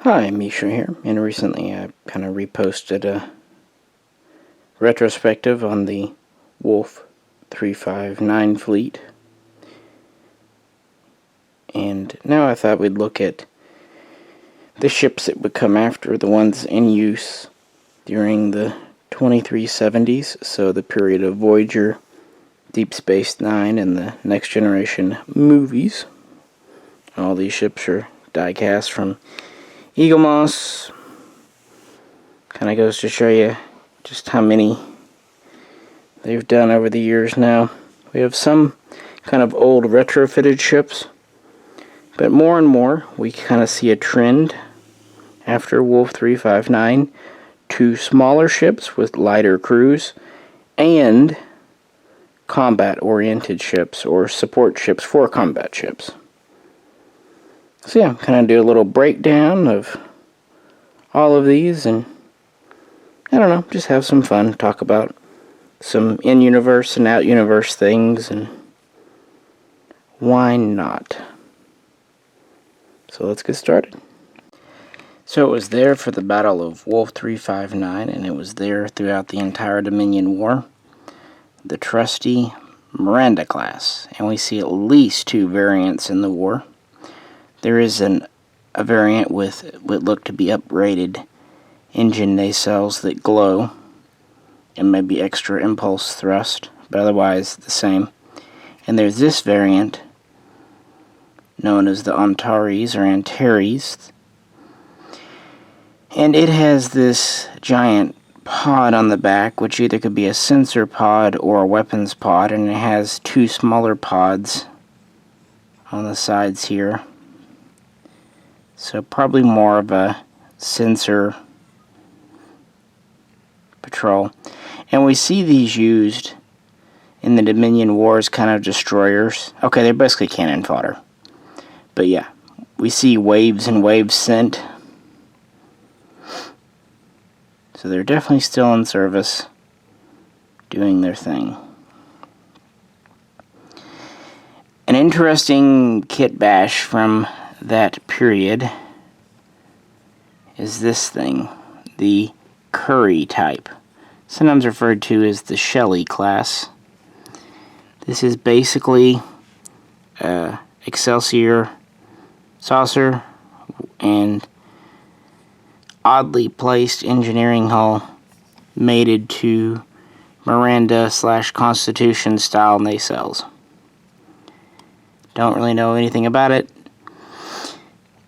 Hi, Misha here, and recently I kind of reposted a retrospective on the Wolf 359 fleet, and now I thought we'd look at the ships that would come after, the ones in use during the 2370s, so the period of Voyager, Deep Space Nine, and the Next Generation movies. All these ships are die-cast from Eagle Moss. Kind of goes to show you just how many they've done over the years now. We have some kind of old retrofitted ships, but more and more we kind of see a trend after Wolf 359 to smaller ships with lighter crews and combat-oriented ships or support ships for combat ships. So yeah, kind of do a little breakdown of all of these, and I don't know, just have some fun, talk about some in-universe and out-universe things, and why not? So let's get started. So it was there for the Battle of Wolf 359, and it was there throughout the entire Dominion War. The trusty Miranda class, and we see at least two variants in the war. There is a variant with what look to be upgraded engine nacelles that glow and maybe extra impulse thrust, but otherwise the same. And there's this variant known as the Antares or Antares, and it has this giant pod on the back, which either could be a sensor pod or a weapons pod, and it has two smaller pods on the sides here. So probably more of a sensor patrol. And we see these used in the Dominion Wars kind of destroyers. Okay, they're basically cannon fodder. But yeah, we see waves and waves sent. So they're definitely still in service, doing their thing. An interesting kit bash from that period is this thing, the Curry type, sometimes referred to as the Shelley class. This is basically Excelsior saucer and oddly placed engineering hull mated to Miranda/Constitution style nacelles. Don't really know anything about it.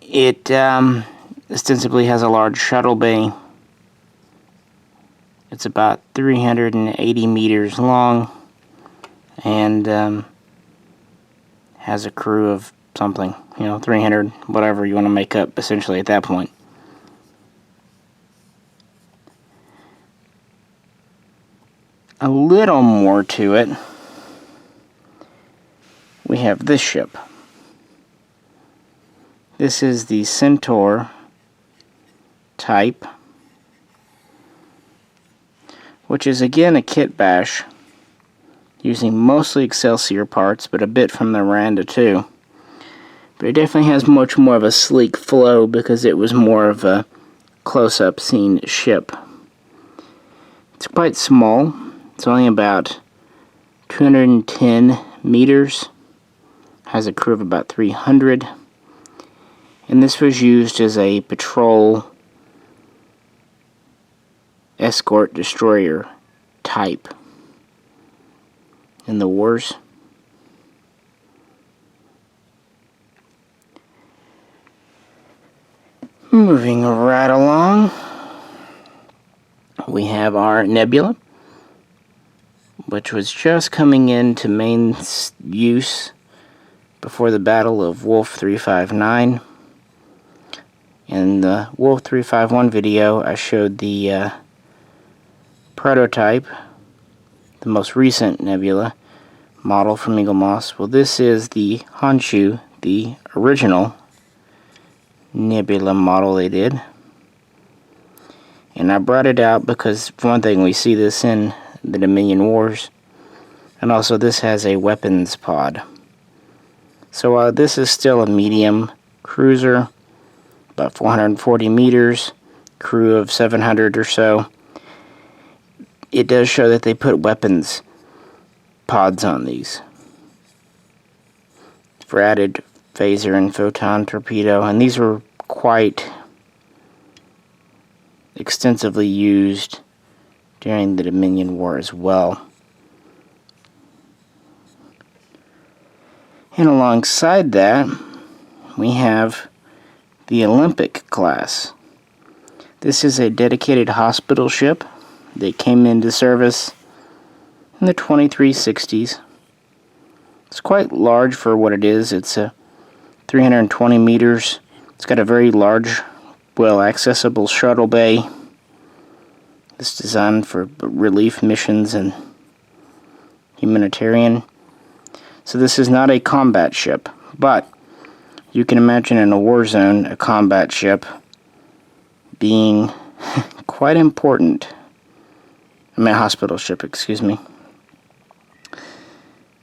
It ostensibly has a large shuttle bay. It's about 380 meters long and has a crew of something, 300, whatever you want to make up essentially at that point. A little more to it. We have this ship. This is the Centaur type, which is again a kit bash, using mostly Excelsior parts, but a bit from the Miranda too. But it definitely has much more of a sleek flow because it was more of a close-up scene ship. It's quite small. It's only about 210 meters. Has a crew of about 300. And this was used as a patrol escort destroyer type in the wars. Moving right along, we have our Nebula, which was just coming into main use before the Battle of Wolf 359. In the Wolf 351 video, I showed the prototype, the most recent Nebula model from Eagle Moss. Well, this is the Honshu, the original Nebula model they did. And I brought it out because, for one thing, we see this in the Dominion Wars, and also this has a weapons pod. So this is still a medium cruiser, about 440 meters, crew of 700 or so. It does show that they put weapons pods on these for added phaser and photon torpedo, and these were quite extensively used during the Dominion War as well. And alongside that, we have the Olympic class. This is a dedicated hospital ship that came into service in the 2360s. It's quite large for what it is. It's 320 meters. It's got a very large, well-accessible shuttle bay. It's designed for relief missions and humanitarian. So this is not a combat ship, but you can imagine in a war zone a combat ship being quite important. I mean, a hospital ship, excuse me.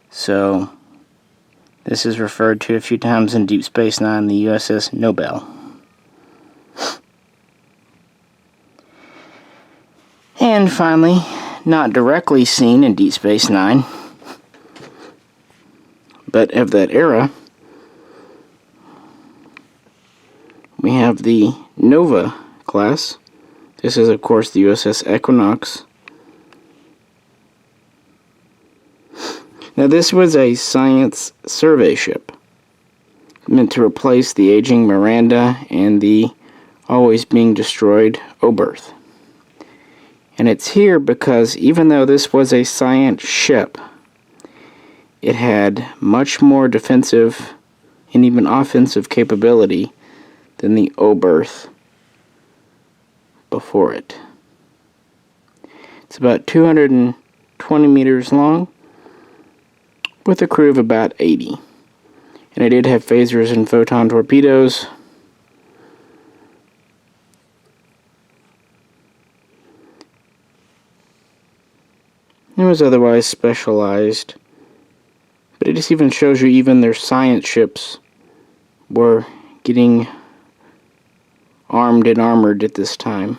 So this is referred to a few times in Deep Space Nine, the USS Nobel. And finally, not directly seen in Deep Space Nine, but of that era, we have the Nova class. This is, of course, the USS Equinox. Now, this was a science survey ship meant to replace the aging Miranda and the always being destroyed Oberth. And it's here because even though this was a science ship, it had much more defensive and even offensive capability than the Oberth before it. It's about 220 meters long with a crew of about 80. And it did have phasers and photon torpedoes. It was otherwise specialized, but it just even shows you even their science ships were getting armed and armored at this time.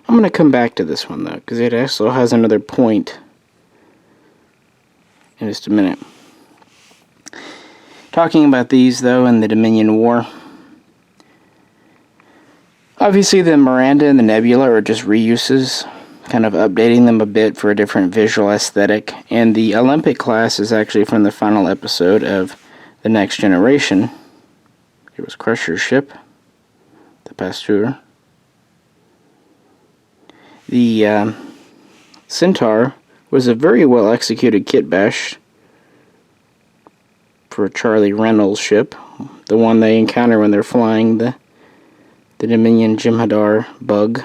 I'm going to come back to this one though, because it also has another point in just a minute. Talking about these though in the Dominion War, obviously the Miranda and the Nebula are just reuses, kind of updating them a bit for a different visual aesthetic. And the Olympic class is actually from the final episode of The Next Generation. It was Crusher's ship, the Pasteur. The Centaur was a very well executed kit bash for Charlie Reynolds' ship, the one they encounter when they're flying the Dominion Jem'Hadar bug.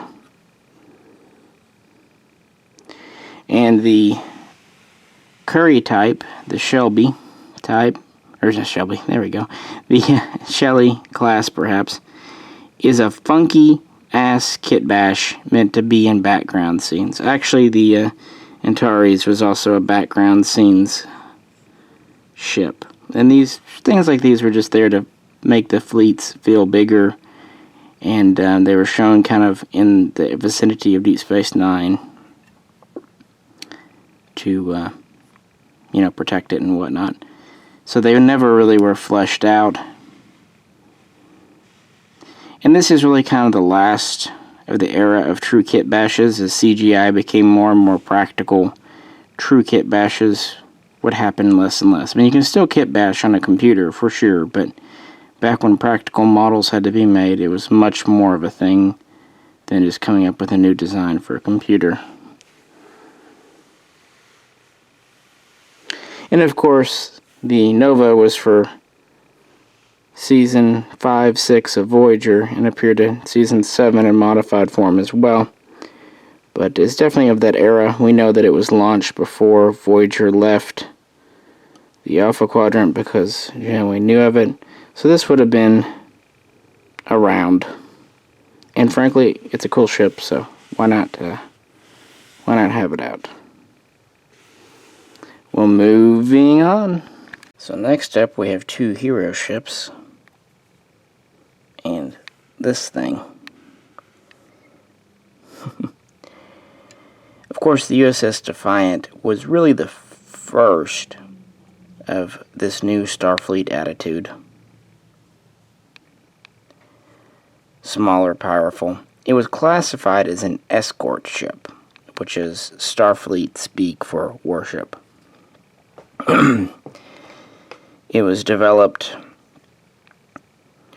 And the Curry type, the Shelby type, or is it Shelby? There we go. The Shelley class, perhaps, is a funky ass kit bash meant to be in background scenes. Actually, the Antares was also a background scenes ship. And these things like these were just there to make the fleets feel bigger, and they were shown kind of in the vicinity of Deep Space Nine to, protect it and whatnot. So they never really were fleshed out. And this is really kind of the last of the era of true kit bashes. As CGI became more and more practical, true kit bashes would happen less and less. I mean, you can still kit bash on a computer for sure, but back when practical models had to be made, it was much more of a thing than just coming up with a new design for a computer. And of course, the Nova was for Season 5, 6 of Voyager, and appeared in Season 7 in modified form as well. But it's definitely of that era. We know that it was launched before Voyager left the Alpha Quadrant because we knew of it. So this would have been around. And frankly, it's a cool ship, so why not have it out? Well, moving on. So next up we have two hero ships. and this thing. Of course, the USS Defiant was really the first of this new Starfleet attitude. Smaller, powerful. It was classified as an escort ship, which is Starfleet speak for warship. It was developed...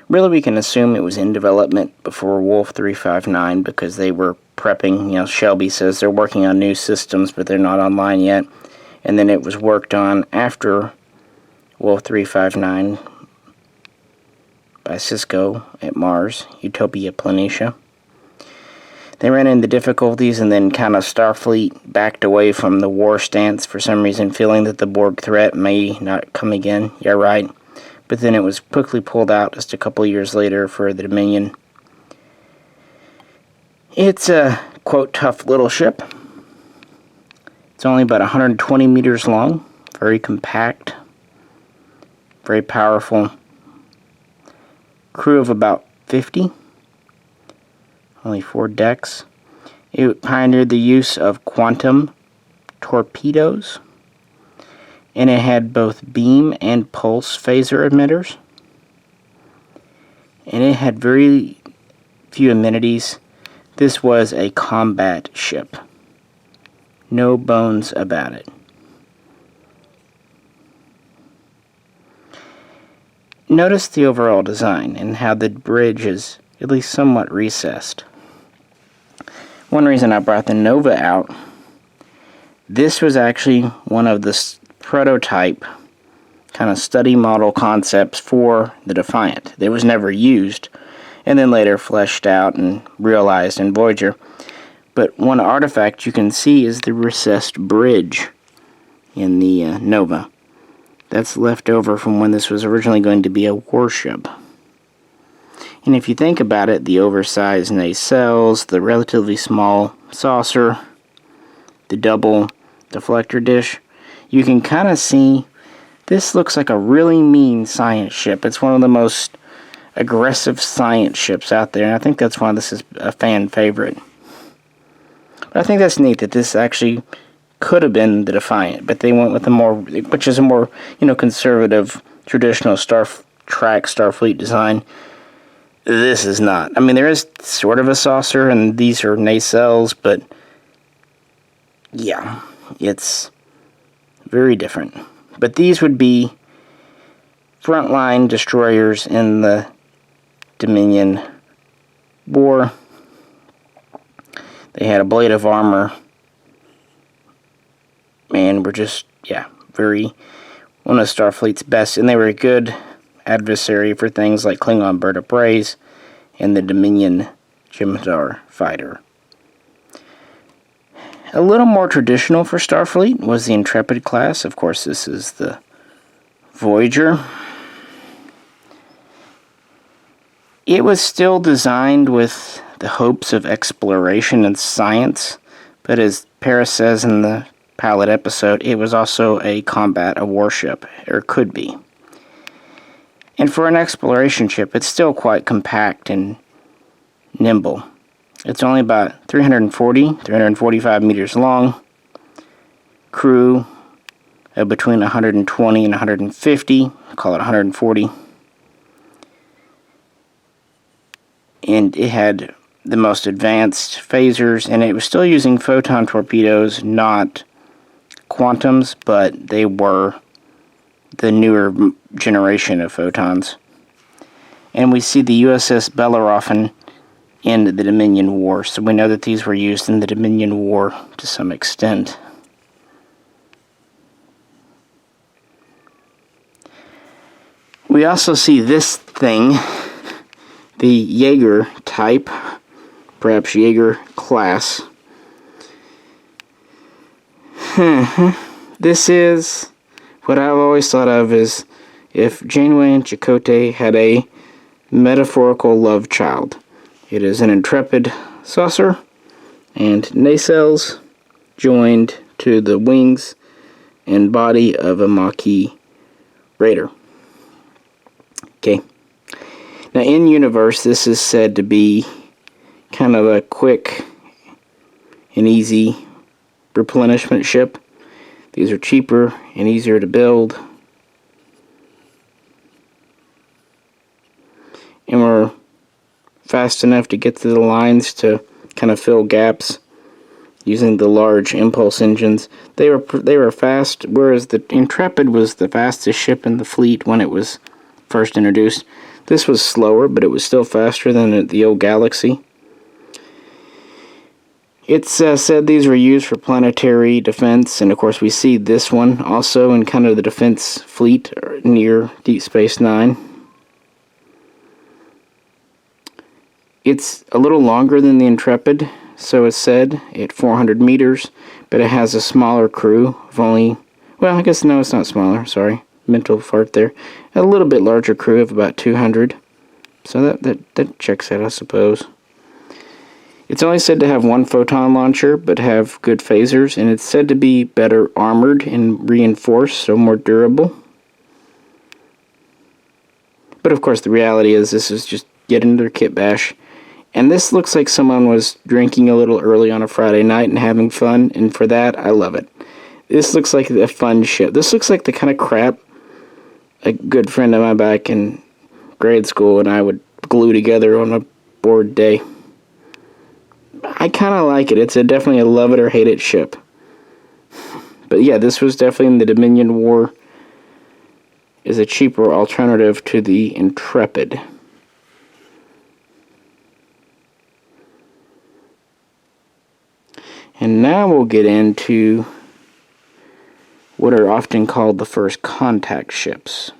Really, we can assume it was in development before Wolf 359 because they were prepping. You know, Shelby says they're working on new systems, but they're not online yet. And then it was worked on after Wolf 359 by Cisco at Mars, Utopia Planitia. They ran into difficulties, and then kind of Starfleet backed away from the war stance for some reason, feeling that the Borg threat may not come again. Yeah, right. But then it was quickly pulled out just a couple years later for the Dominion. It's a, quote, tough little ship. It's only about 120 meters long, very compact, very powerful. Crew of about 50, only 4 decks. It pioneered the use of quantum torpedoes, and it had both beam and pulse phaser emitters. And it had very few amenities. This was a combat ship. No bones about it. Notice the overall design and how the bridge is at least somewhat recessed. One reason I brought the Nova out, this was actually one of the prototype kind of study model concepts for the Defiant. It was never used, and then later fleshed out and realized in Voyager. But one artifact you can see is the recessed bridge in the Nova. That's left over from when this was originally going to be a warship. And if you think about it, the oversized nacelles, the relatively small saucer, the double deflector dish, you can kind of see this looks like a really mean science ship. It's one of the most aggressive science ships out there, and I think that's why this is a fan favorite. But I think that's neat that this actually could have been the Defiant, but they went with a more, which is a more, conservative, traditional Starfleet design. This is not. I mean, there is sort of a saucer, and these are nacelles, but yeah, it's very different. But these would be frontline destroyers in the Dominion War. They had a blade of armor, and were just, one of Starfleet's best, and they were a good adversary for things like Klingon Bird of Prey and the Dominion Jimdar fighter. A little more traditional for Starfleet was the Intrepid class. Of course, this is the Voyager. It was still designed with the hopes of exploration and science, but as Paris says in the pilot episode, it was also a warship, or could be. And for an exploration ship, it's still quite compact and nimble. It's only about 345 meters long. Crew of between 120 and 150, call it 140. And it had the most advanced phasers, and it was still using photon torpedoes, not quantums, but they were the newer generation of photons. And we see the USS Bellerophon in the Dominion War, so we know that these were used in the Dominion War to some extent. We also see this thing, the Jaeger type, perhaps Jaeger class. This is what I've always thought of as if Janeway and Chakotay had a metaphorical love child. It is an Intrepid saucer and nacelles joined to the wings and body of a Maquis Raider. Okay. Now, in universe, this is said to be kind of a quick and easy replenishment ship. These are cheaper and easier to build. And we're fast enough to get to the lines to kind of fill gaps using the large impulse engines. They were fast, whereas the Intrepid was the fastest ship in the fleet when it was first introduced. This was slower, but it was still faster than the old Galaxy. It's said these were used for planetary defense, and of course we see this one also in kind of the defense fleet near Deep Space Nine. It's a little longer than the Intrepid, so it's said, at 400 meters, but it has a smaller crew of only, well, I guess no, it's not smaller, sorry, mental fart there. A little bit larger crew of about 200, so that checks out, I suppose. It's only said to have one photon launcher, but have good phasers, and it's said to be better armored and reinforced, so more durable. But of course the reality is this is just yet another kit bash. And this looks like someone was drinking a little early on a Friday night and having fun, and for that, I love it. This looks like a fun ship. This looks like the kind of crap a good friend of mine back in grade school and I would glue together on a bored day. I kind of like it. It's definitely a love it or hate it ship. But yeah, this was definitely in the Dominion War, is a cheaper alternative to the Intrepid. And now we'll get into what are often called the first contact ships.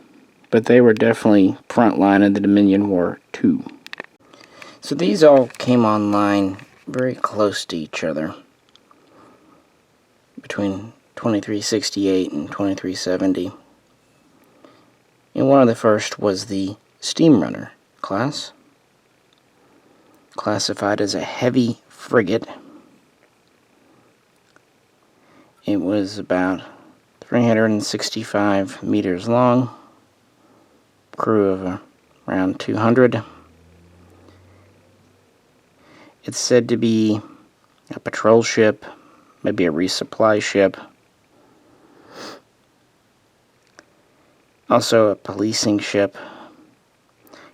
But they were definitely frontline in the Dominion War too. So these all came online very close to each other, between 2368 and 2370. And one of the first was the Steamrunner class, classified as a heavy frigate. It was about 365 meters long, crew of around 200. It's said to be a patrol ship, maybe a resupply ship, also a policing ship.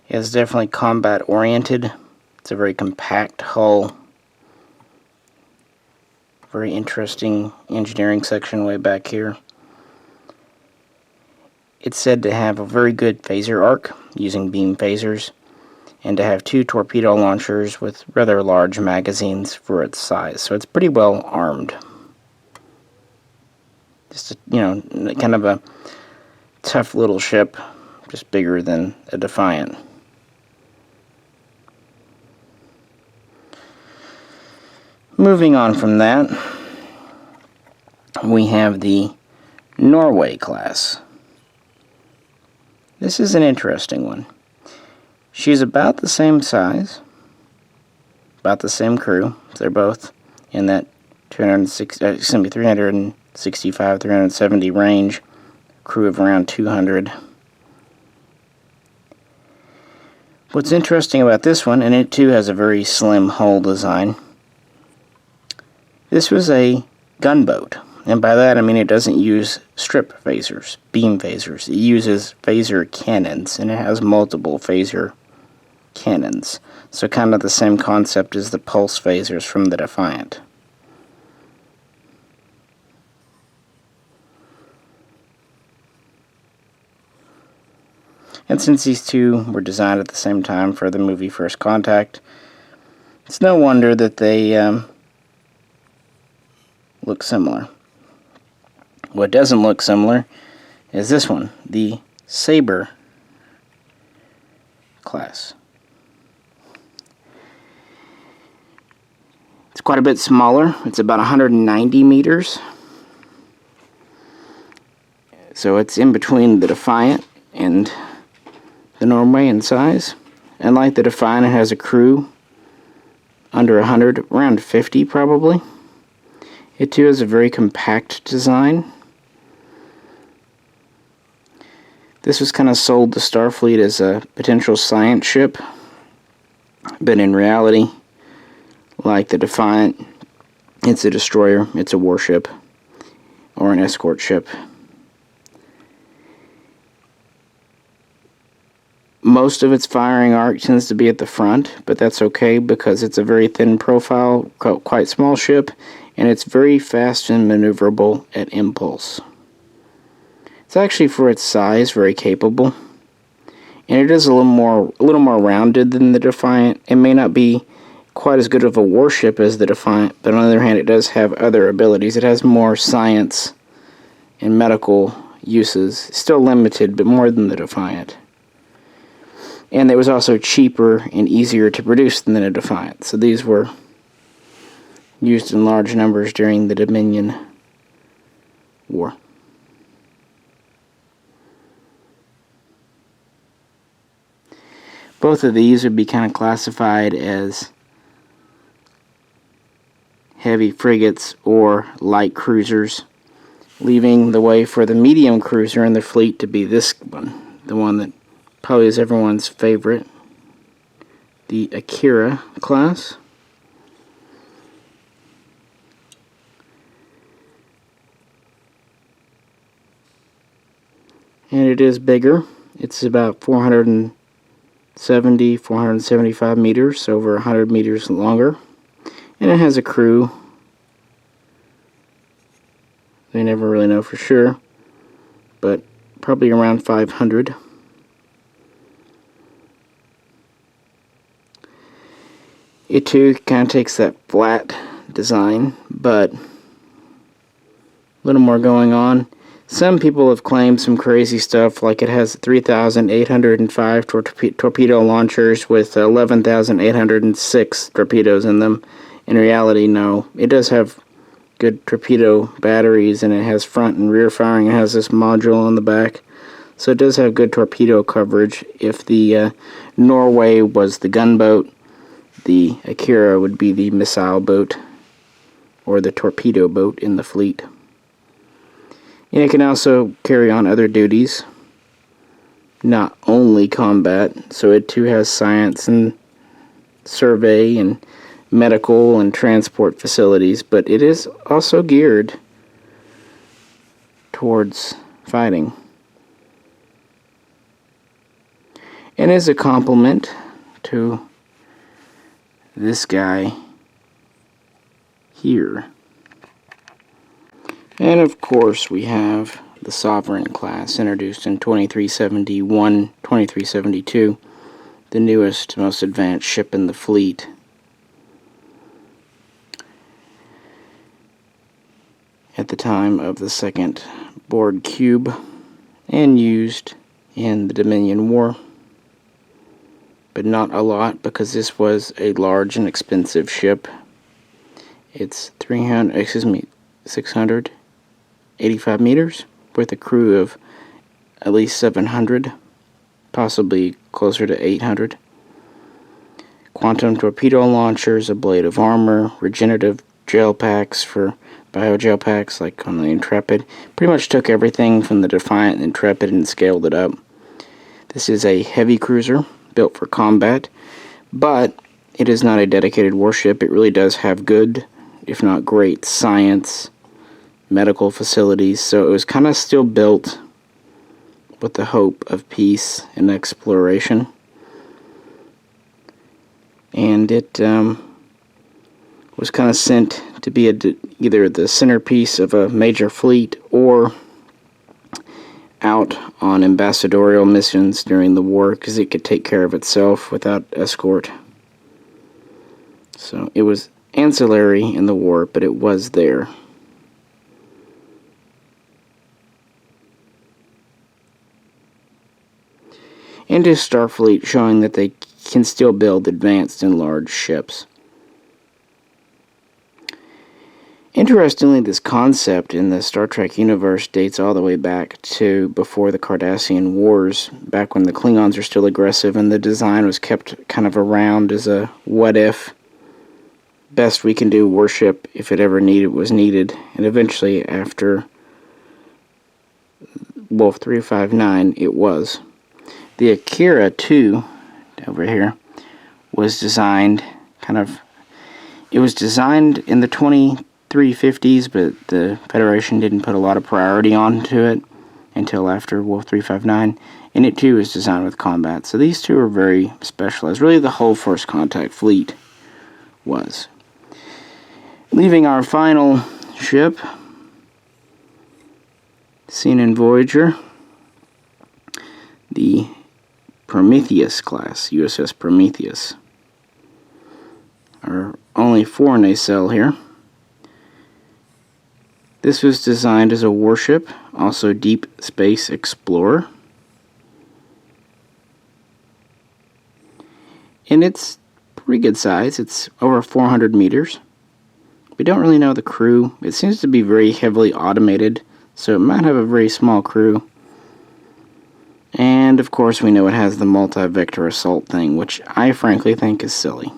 It is definitely combat oriented. It's a very compact hull. Very interesting engineering section way back here. It's said to have a very good phaser arc using beam phasers, and to have 2 torpedo launchers with rather large magazines for its size. So it's pretty well armed. Just kind of a tough little ship, just bigger than a Defiant. Moving on from that, we have the Norway class. This is an interesting one. She's about the same size, about the same crew. They're both in that 365, 370 range, crew of around 200. What's interesting about this one, and it too has a very slim hull design, this was a gunboat, and by that I mean it doesn't use strip phasers, beam phasers. It uses phaser cannons, and it has multiple phaser cannons. So kind of the same concept as the pulse phasers from the Defiant. And since these two were designed at the same time for the movie First Contact, it's no wonder that they look similar. What doesn't look similar is this one, the Sabre class. It's quite a bit smaller. It's about 190 meters. So it's in between the Defiant and the Norway in size. And like the Defiant, it has a crew under 100, around 50 probably. It too has a very compact design. This was kind of sold to Starfleet as a potential science ship, but in reality, like the Defiant, it's a destroyer, it's a warship, or an escort ship. Most of its firing arc tends to be at the front, but that's okay because it's a very thin profile, quite small ship, and it's very fast and maneuverable at impulse. It's actually, for its size, very capable, and it is a little more rounded than the Defiant. It may not be quite as good of a warship as the Defiant, but on the other hand, it does have other abilities. It has more science and medical uses. Still limited, but more than the Defiant. And it was also cheaper and easier to produce than the Defiant. So these were used in large numbers during the Dominion War. Both of these would be kind of classified as heavy frigates or light cruisers, leaving the way for the medium cruiser in the fleet to be this one, the one that probably is everyone's favorite, the Akira class. And it is bigger. It's about 475 meters, over 100 meters longer. And it has a crew. They never really know for sure, but probably around 500. It too kind of takes that flat design, but a little more going on. Some people have claimed some crazy stuff, like it has 3,805 torpedo launchers with 11,806 torpedoes in them. In reality, no. It does have good torpedo batteries, and it has front and rear firing. It has this module on the back. So it does have good torpedo coverage. If the Norway was the gunboat, the Akira would be the missile boat, or the torpedo boat in the fleet. And it can also carry on other duties, not only combat. So it too has science and survey and medical and transport facilities, but it is also geared towards fighting. And as a complement to this guy here. And of course we have the Sovereign class, introduced in 2371, 2372, the newest, most advanced ship in the fleet. At the time of the second board cube, and used in the Dominion War, but not a lot because this was a large and expensive ship. It's 685 meters with a crew of at least 700, possibly closer to 800. Quantum torpedo launchers, a blade of armor, regenerative gel packs for bio-gel packs like on the Intrepid. Pretty much took everything from the Defiant and Intrepid and scaled it up. This is a heavy cruiser built for combat, but it is not a dedicated warship. It really does have good, if not great, science, medical facilities, so it was kind of still built with the hope of peace and exploration. And it was kind of sent to be either the centerpiece of a major fleet or out on ambassadorial missions during the war, because it could take care of itself without escort. So it was ancillary in the war, but it was there. And to Starfleet, showing that they can still build advanced and large ships. Interestingly, this concept in the Star Trek universe dates all the way back to before the Cardassian Wars, back when the Klingons are still aggressive and the design was kept kind of around as a what-if, best we can do warship if it ever was needed. And eventually, after Wolf 359, it was. The Akira 2, over here, was designed it was designed in the 2350s, but the Federation didn't put a lot of priority onto it until after Wolf 359, and it too was designed with combat. So these two are very specialized. Really, the whole First Contact fleet was. Leaving our final ship, seen in Voyager, the Prometheus class, USS Prometheus. Our only 4 nacelle here. This was designed as a warship, also deep space explorer. And it's pretty good size. It's over 400 meters. We don't really know the crew. It seems to be very heavily automated, so it might have a very small crew. And of course we know it has the multi-vector assault thing, which I frankly think is silly.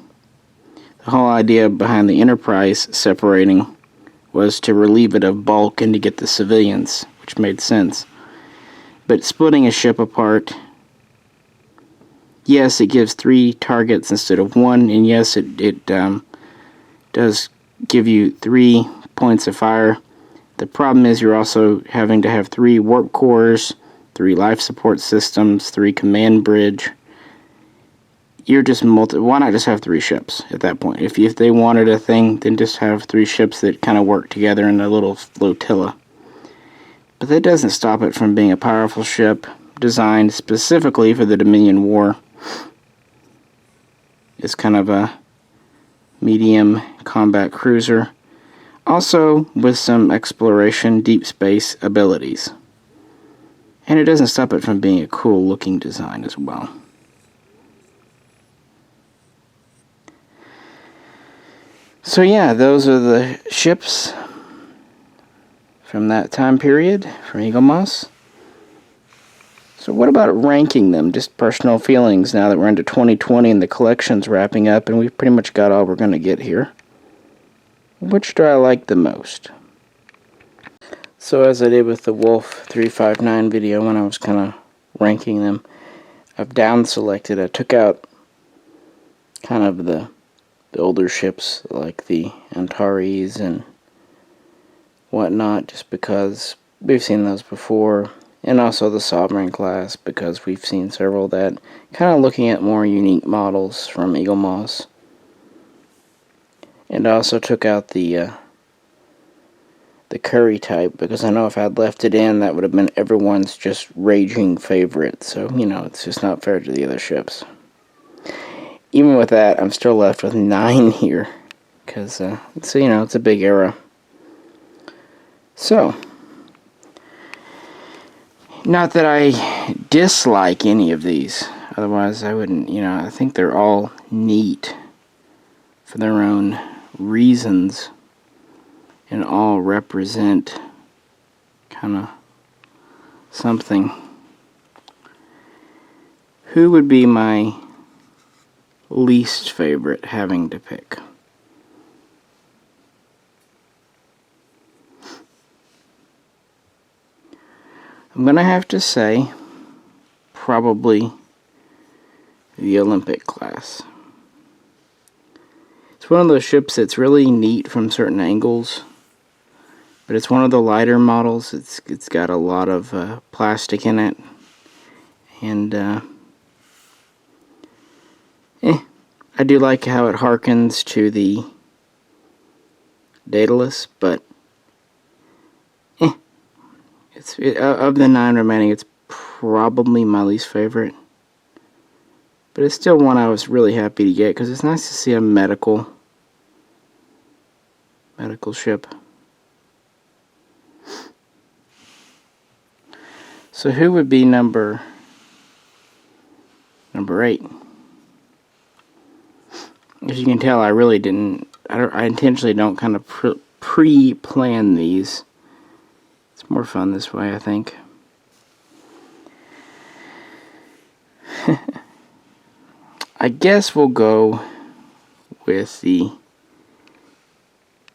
The whole idea behind the Enterprise separating was to relieve it of bulk and to get the civilians, which made sense. But splitting a ship apart, yes, it gives 3 targets instead of 1, and yes, it does give you 3 points of fire. The problem is you're also having to have 3 warp cores, 3 life support systems, 3 command bridge. You're just why not just have 3 ships at that point? If they wanted a thing, then just have 3 ships that kind of work together in a little flotilla. But that doesn't stop it from being a powerful ship designed specifically for the Dominion War. It's kind of a medium combat cruiser, also with some exploration deep space abilities. And it doesn't stop it from being a cool looking design as well. So yeah, those are the ships from that time period, from Eagle Moss. So what about ranking them? Just personal feelings now that we're into 2020 and the collection's wrapping up and we've pretty much got all we're going to get here. Which do I like the most? So as I did with the Wolf 359 video when I was kind of ranking them, I've down selected. I took out kind of the older ships like the Antares and whatnot, just because we've seen those before, and also the Sovereign class because we've seen several of that, kind of looking at more unique models from Eagle Moss. And I also took out the Curry type, because I know if I'd left it in, that would have been everyone's just raging favorite, so you know, it's just not fair to the other ships. Even with that, I'm still left with 9 here, because it's, you know, it's a big era. So, not that I dislike any of these, otherwise I wouldn't, you know, I think they're all neat for their own reasons, and all represent kind of something. Who would be my least favorite having to pick? I'm going to have to say probably the Olympic class. It's one of those ships that's really neat from certain angles, but it's one of the lighter models. It's got a lot of plastic in it, and I do like how it harkens to the Daedalus, but of the 9 remaining, it's probably my least favorite. But it's still one I was really happy to get, because it's nice to see a medical ship. So who would be number 8? As you can tell, I really didn't. I intentionally don't kind of pre-plan these. It's more fun this way, I think. I guess we'll go with the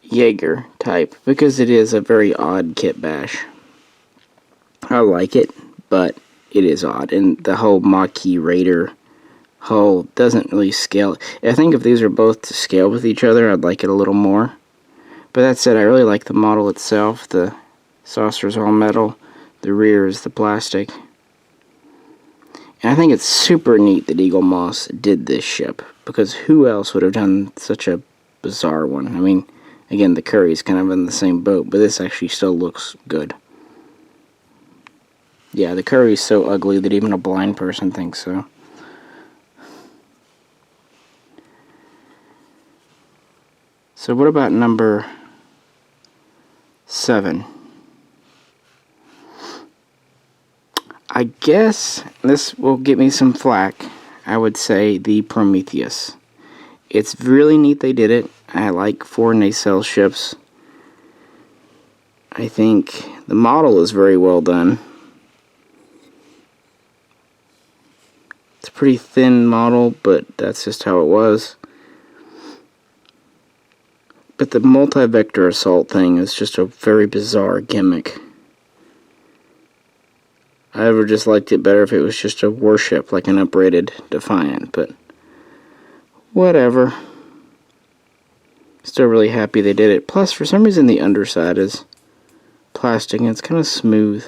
Jaeger type, because it is a very odd kit bash. I like it, but it is odd. And the whole Maquis Raider hull doesn't really scale. I think if these are both to scale with each other, I'd like it a little more. But that said, I really like the model itself. The saucer's all metal. The rear is the plastic. And I think it's super neat that Eagle Moss did this ship, because who else would have done such a bizarre one? I mean, again, the Curry's kind of in the same boat, but this actually still looks good. Yeah, the Curry's so ugly that even a blind person thinks so. So what about number 7? I guess this will get me some flack. I would say the Prometheus. It's really neat they did it. I like 4 nacelle ships. I think the model is very well done. It's a pretty thin model, but that's just how it was. But the multi-vector assault thing is just a very bizarre gimmick. I would just liked it better if it was just a warship, like an uprated Defiant, but whatever. Still really happy they did it. Plus, for some reason, the underside is plastic, and it's kind of smooth.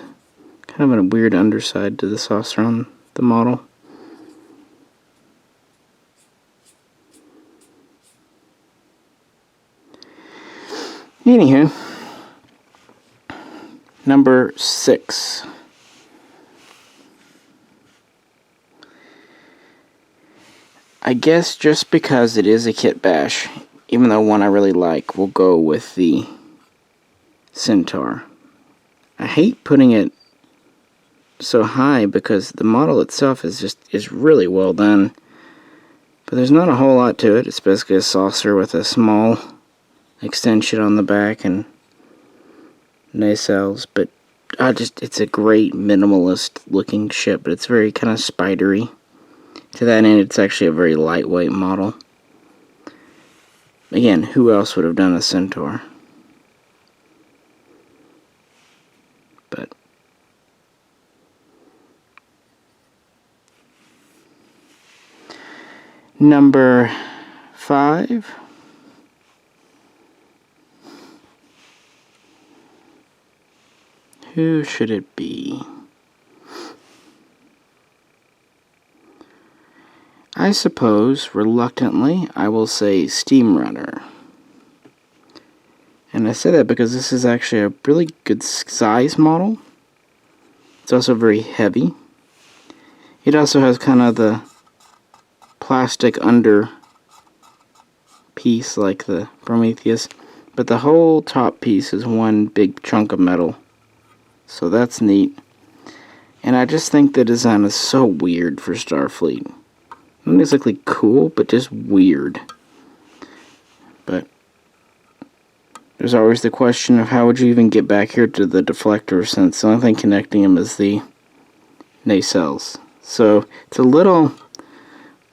Kind of a weird underside to the saucer on the model. Anywho, number 6. I guess just because it is a kit bash, even though one I really like, we'll go with the Centaur. I hate putting it so high because the model itself is really well done. But there's not a whole lot to it. It's basically a saucer with a small extension on the back and nacelles. But it's a great minimalist looking ship, but it's very kind of spidery. To that end, it's actually a very lightweight model. Again, who else would have done a Centaur? But number 5. Who should it be? I suppose, reluctantly, I will say Steam Runner. And I say that because this is actually a really good size model. It's also very heavy. It also has kind of the plastic under piece like the Prometheus, but the whole top piece is one big chunk of metal. So that's neat. And I just think the design is so weird for Starfleet. Not exactly cool, but just weird. But there's always the question of how would you even get back here to the deflector, since the only thing connecting them is the nacelles. So it's a little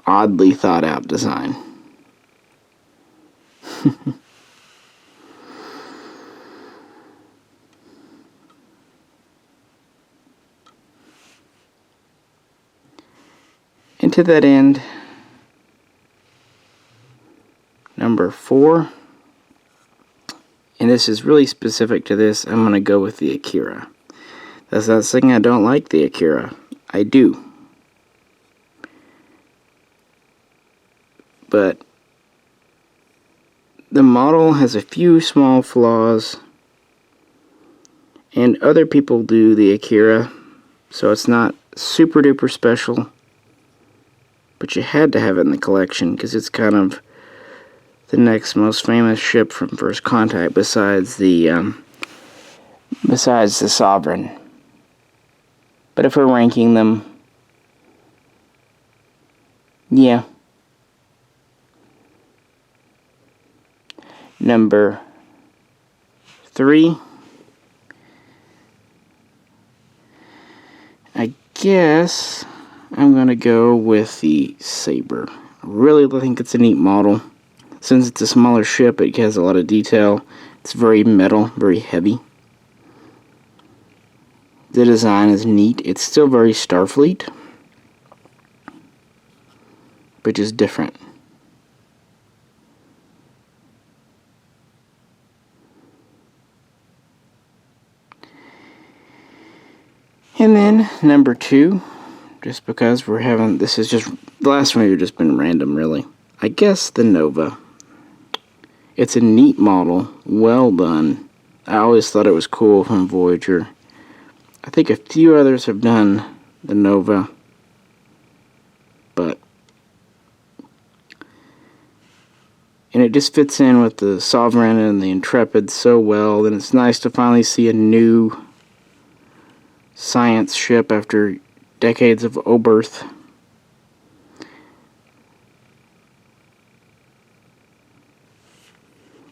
oddly thought out design. And to that end, number 4, and this is really specific to this, I'm going to go with the Akira. That's not saying I don't like the Akira. I do. But the model has a few small flaws, and other people do the Akira, so it's not super duper special. But you had to have it in the collection because it's kind of the next most famous ship from First Contact besides the Sovereign. But if we're ranking them, yeah. Number 3. I guess I'm going to go with the Sabre. I really think it's a neat model. Since it's a smaller ship, it has a lot of detail. It's very metal, very heavy. The design is neat. It's still very Starfleet, but just different. And then number 2, just because we're having, this is just, the last one have just been random really. I guess the Nova. It's a neat model, well done. I always thought it was cool from Voyager. I think a few others have done the Nova, but, and it just fits in with the Sovereign and the Intrepid so well, and it's nice to finally see a new science ship after decades of Oberth.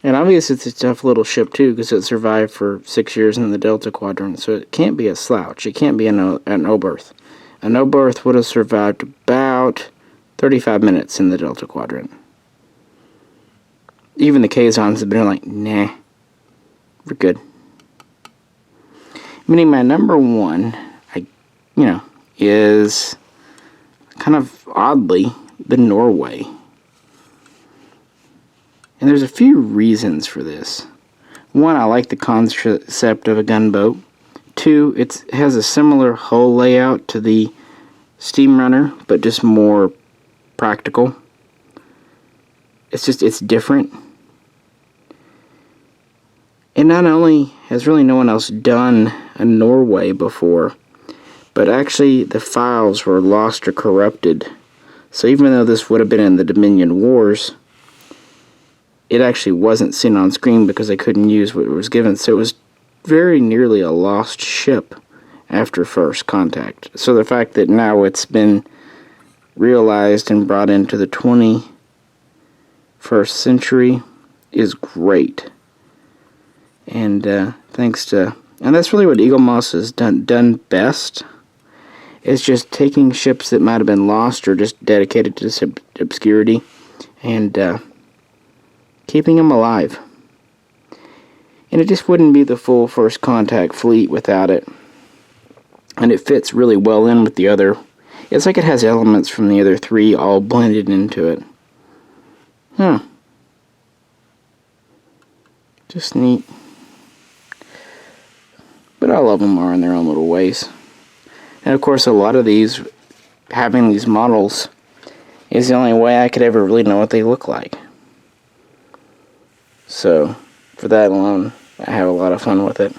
And obviously it's a tough little ship too, because it survived for 6 years in the Delta Quadrant, so it can't be a slouch. It can't be an Oberth. An Oberth would have survived about 35 minutes in the Delta Quadrant. Even the Kazons have been like, nah, we're good. Meaning my number 1, is kind of oddly the Norway. And there's a few reasons for this. 1, I like the concept of a gunboat. 2, it has a similar hull layout to the Steam Runner, but just more practical. It's different. And not only has really no one else done a Norway before, but actually the files were lost or corrupted. So even though this would have been in the Dominion Wars, it actually wasn't seen on screen because they couldn't use what was given. So it was very nearly a lost ship after first contact. So the fact that now it's been realized and brought into the 21st century is great. And thanks to, and that's really what Eagle Moss has done best, is just taking ships that might have been lost or just dedicated to obscurity and keeping them alive. And it just wouldn't be the full First Contact fleet without it. And it fits really well in with the other. It's like it has elements from the other 3 all blended into it. Just neat. But all of them are in their own little ways. And of course a lot of these, having these models, is the only way I could ever really know what they look like. So, for that alone, I have a lot of fun with it.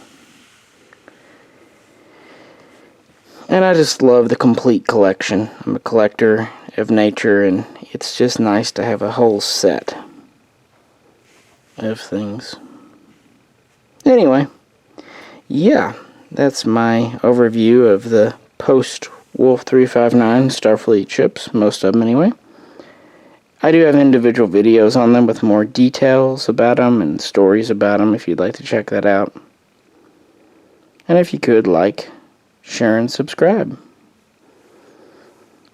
And I just love the complete collection. I'm a collector of nature, and it's just nice to have a whole set of things. Anyway, yeah, that's my overview of the post-Wolf 359 Starfleet ships, most of them anyway. I do have individual videos on them with more details about them and stories about them if you'd like to check that out. And if you could, like, share, and subscribe.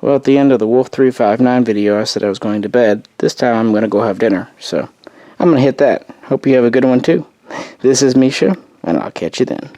Well, at the end of the Wolf 359 video, I said I was going to bed. This time I'm going to go have dinner, so I'm going to hit that. Hope you have a good one too. This is Misha, and I'll catch you then.